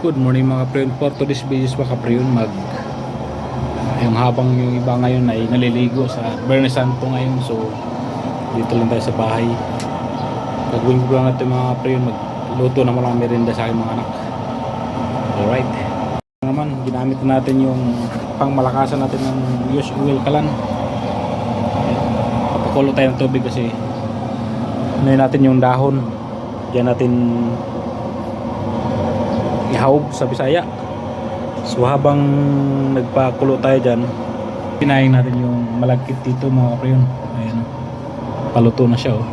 Good morning mga kapriyon. For today's videos mga kapriyon, yung habang yung iba ngayon ay naliligo sa Biyernes Santo ngayon, so dito lang tayo sa bahay. Gagawin ko lang natin mga kapriyon, magluto na mga merienda sa aking mga anak. Alright, naman ginamit natin yung pangmalakasan natin ng used oil kalan. Papakulo tayo ng tubig kasi ano natin yung dahon, diyan natin ihawb sa Bisaya. So habang nagpakulo tayo dyan, pinahin natin yung malagkit dito mga kapriyon. Ayan, paluto na siya, oh.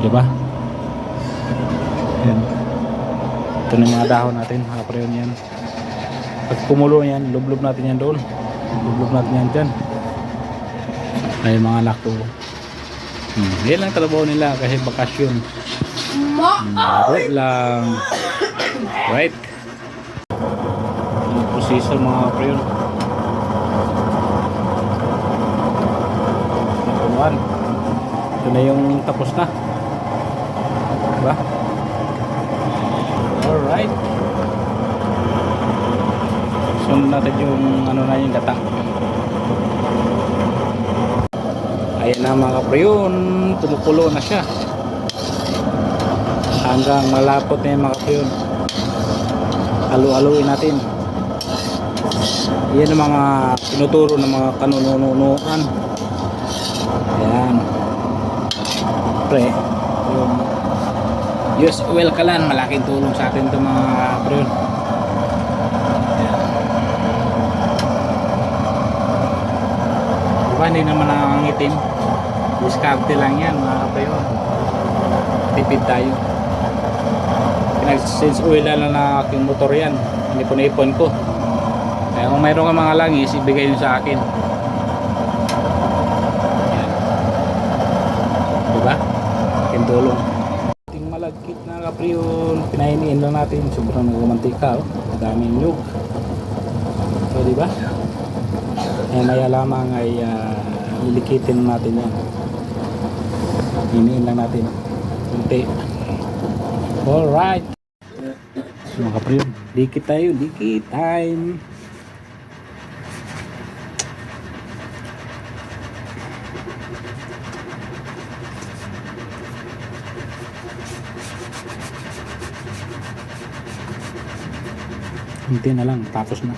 Diba? Ayan, ito na yung mga dahon natin mga kapriyon. Yan, pag kumulo yan, lublob natin yan doon, lublob natin yan dyan. Ay mga anak ko, yan lang trabaho nila kasi bakasyon. Laro lang. Right, yung proseso mga kapriyon. Ito na yung tapos na, diba? Alright, sunod natin yung ano na yung gata. Ayan na mga kapriyon, kumukulo na siya hanggang malapot na yung mga kapriyon. Halu-haluin natin. Yan ang mga tinuturo ng mga kanununuan. Ayan, pre, yung used oil kalan, malaking tulong sa atin ito mga pre. Diba, hindi naman nangangitim, diskarte lang yan mga pre. Tipid tayo. Since oil lang na aking motor yan, hindi ko naipon ko. Kaya kung mayroon ka mga langis, ibigay nyo sa akin. Yan, diba? Aking tulong. Ating malagkit na kapriyon, pinainiin lang natin. Sobrang nagmamantika, oh. Madaming nyug. So diba, maya lamang ay lilikitin natin yan. Iniin lang natin kunti. Alright mga kapriyon, dikit tayo, dikit time. Hindi na lang, tapos na.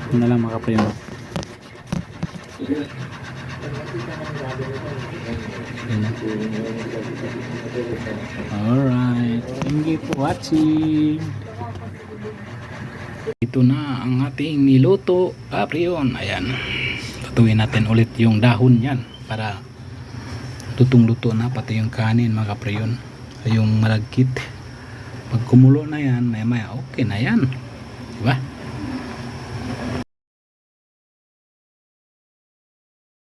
Ito na lang mga kapriyon. Alright, thank you for watching. Ito na ang ating niluto kapriyon. Ayan, tutuin natin ulit yung dahon yan para lutong-luto na, pati yung kanin mga kapriyon, yung malagkit. Pag kumulo na yan, maya maya okay na yan, diba?